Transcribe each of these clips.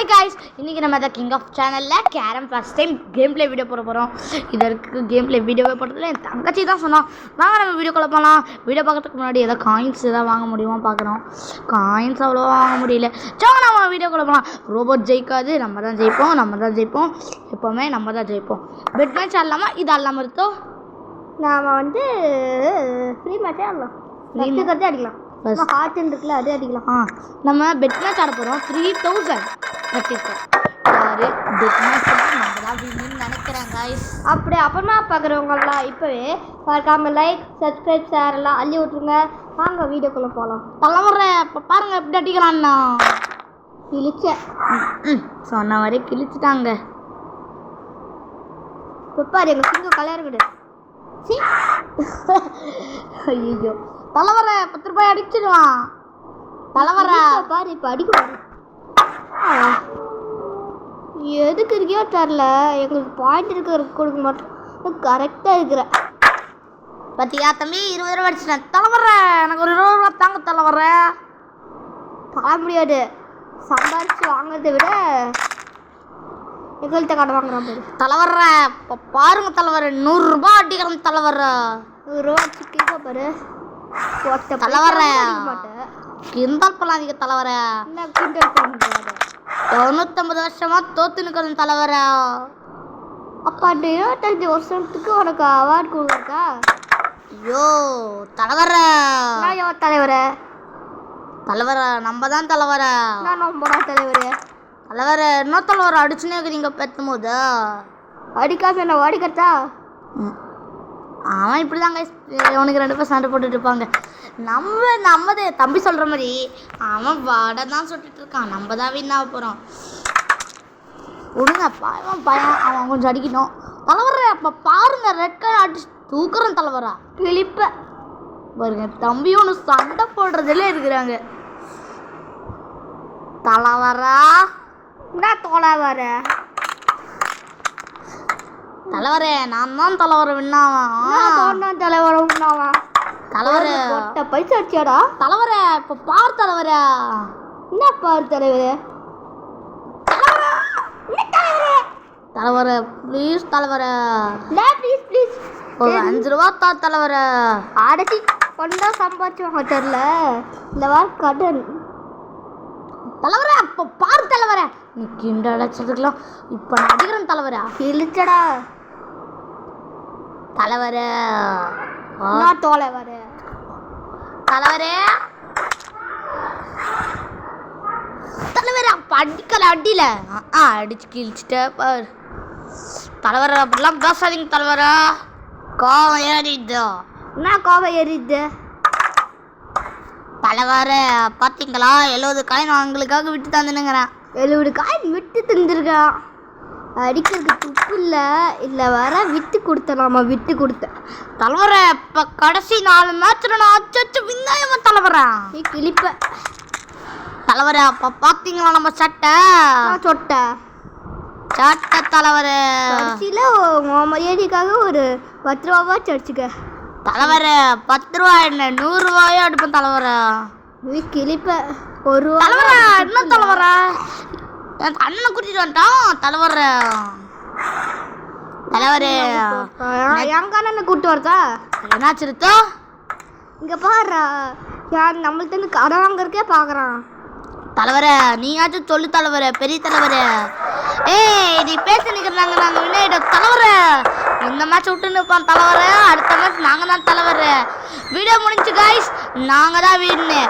Hi guys, இன்றைக்கி நம்ம the king of சேனலில் carrom first time game play video போட போகிறோம். இதற்கு கேம் பிளே வீடியோவே போட்டதில் என் தங்கச்சி தான் சொன்னான், வாங்க நம்ம வீடியோக்குள்ளே போகலாம். வீடியோ பார்க்கறதுக்கு முன்னாடி ஏதோ காயின்ஸ் எதாவது வாங்க முடியுமா பார்க்குறோம். காயின்ஸ் அவ்வளோ வாங்க முடியல. சோங்க நம்ம வீடியோக்குள்ளே போகலாம். ரோபோட் ஜெயிக்காது, நம்ம தான் ஜெயிப்போம். எப்போவுமே நம்ம தான் ஜெயிப்போம். பெட் மேட்ச் ஆடலாமா? இது ஆடலாமா இருக்கோம். நாம் வந்து ஃப்ரீ மேட்சே ஆடலாம். கற்று அடிக்கலாம். ஹார்ட் இருக்குல்ல, அது அடிக்கலாம். நம்ம பெட் மேட்ச் ஆட போகிறோம். 3000 கட்டிருக்கோம். யாரு பெட் மேட்ச் நம்ம தான் வின்னு நினைக்கிறேன் காய்ஸ். அப்படி அப்புறமா பார்க்குறவங்களாம் இப்போவே பார்க்காம லைக், சப்ஸ்கிரைப், ஷேர் எல்லாம் அள்ளி விட்ருங்க. வாங்க வீடியோக்குள்ளே போகலாம். தலைமுறை இப்போ பாருங்கள் எப்படி அடிக்கலாம்ண்ணா. சொன்ன மாதிரி கிழிச்சிட்டாங்க. இப்போ பாரு எங்கள் சிங்கம் கல்யாணம் கிடையாது. ஐயோ, தலைவரை 10 ரூபாய் அடிச்சிடுவான். தலைவரை பாரு இப்போ அடிக்க பாரு. எதுக்கு இருக்கியோ தரல, எங்களுக்கு பாயிண்ட் இருக்கிறதுக்கு கொடுக்க மாட்டோம். கரெக்டாக இருக்கிற பத்தியா தம்பி, 20 ரூபா அடிச்சிட்டேன். தலைவரை எனக்கு ஒரு 20 ரூபா தாங்க. தலைவரை தர முடியாது. சம்பாரிச்சு வாங்குறதை விட எங்கள்கிட்ட கடை வாங்குறான் பாரு. தலைவரை இப்போ பாருங்க தலைவரை, 100 ரூபா அடிக்கிறேன். தலைவரை 100 ரூபா சிக்கா பாரு. தலைவரை கிண்டல் பண்ணாதீங்க. தலைவரை 90 வருஷமா தோத்து நிற்கணும். தலைவரை அப்பா 25 வருஷத்துக்கு உனக்கு அவார்டு கொடுக்கா? ஐயோ தலைவரை, தலைவரை நம்ம தான் தலைவரை. தலைவரை என்ன தலைவரை அடிச்சுனே இருக்கிறீங்க பெத்தும் போது? அடிக்காம என்ன அடிக்கிறதா? அவன் இப்படி தாங்க அவனுக்கு 2 பேர் சண்டை போட்டுட்டு இருப்பாங்க. நம்மதே தம்பி சொல்கிற மாதிரி அவன் வடை தான் சுட்டுட்டு இருக்கான். நம்ம தான் வின் ஆக போகிறோம். விடுங்க, பயம் அவன் கொஞ்சம் அடிக்கணும். தலைவரை அப்போ பாருங்க, ரெட் கார்டு அடிச்சு தூக்குறேன். தலைவரா கிளிப்ப பாருங்க, தம்பி ஒன்று சண்டை போடுறதுல இருக்கிறாங்க. தலைவரா என்ன தோலை வர? தலைவரே நான் தான் தலைவரை வின்னாவான். தலைவரை வின்னாவா? தலைவரை பைசா அடிச்சாடா. தலைவரை இப்போ பார். தலைவரை என்ன பாரு? தலைவரே தலைவரை ப்ளீஸ். தலைவரை ப்ளீஸ் ப்ளீஸ் ஒரு 5 ரூபா தா. தலைவரை அடைச்சி கொண்டா சம்பாதிச்சு தெரியல. இந்த வார கடன். தலைவரை அப்போ பார். தலைவரை நீ கிண்ட அடைச்சதுக்கெல்லாம் இப்போ நான் அடிக்கிறேன். தலைவரை இழுச்சடா. தலைவரை தோலை வர. தலைவரே தலைவரை அப்போ அடிக்கல அடியில அடிச்சு கிழிச்சிட்ட பார். தலைவரை அப்படிலாம் பேசாதீங்க. தலைவரை கோவம் ஏறிடுதோ? என்ன கோவம் ஏறிடுது? தலைவரை பார்த்தீங்களா, 70 காயின் அவங்களுக்காக விட்டு தந்துனுங்கிறேன். 70 காயின் விட்டு தந்துருக்கான். அடிக்கிறதுக்கு துப்பு இல்லை வர விட்டு கொடுத்தலாமா? விட்டு கொடுத்தேன். தலைவரை இப்போ கடைசி 4 மேட்ச்ல நான் அச்சு விந்தாயமா. தலைவரை நீ கிளிப்ப. தலைவரை அப்போ பார்த்தீங்களா நம்ம சட்டை தலைவரை கடைசியில் மரியாதைக்காக ஒரு 10 ரூபாவாச்சும் அடிச்சுக்க. தலைவரை 10 ரூபா என்ன 100 ரூபாயோ எடுப்பேன். தலைவரை நீ கிளிப்ப. 1 ரூபா. தலைவரை என்ன தலைவரை என் அண்ணனை கூட்டிட்டு வந்துட்டான். தலைவரை எங்க அண்ணனை கூப்பிட்டு வரதா? என்னாச்சு இருக்கோ? இங்கே பாரு, யார் நம்மள்ட்ட கடை வாங்குறதுக்கே பார்க்குறான். தலைவரை நீயாச்சும் சொல்லு. தலைவரை பெரிய தலைவரை, நீ பேச நிற்கிறாங்க. நாங்கள் விளையாட தலைவரை இந்த மேட்ச் விட்டு நிற்பான். தலைவரை அடுத்த மேட்ச் நாங்கள் தான். தலைவரை வீடியோ முடிஞ்சு காய்ஸ், நாங்கள் தான் வின்னு.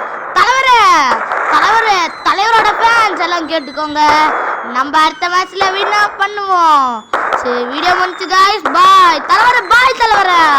தலைவரோட ஃபேன்ஸ் எல்லாம் கேட்டுக்கோங்க, நம்ம அடுத்த மேட்ச்ல வின் பண்ணுவோம். சரி வீடியோ முடிஞ்சு காய்ஸ், பாய் தலைவரை. பாய் தலைவரை.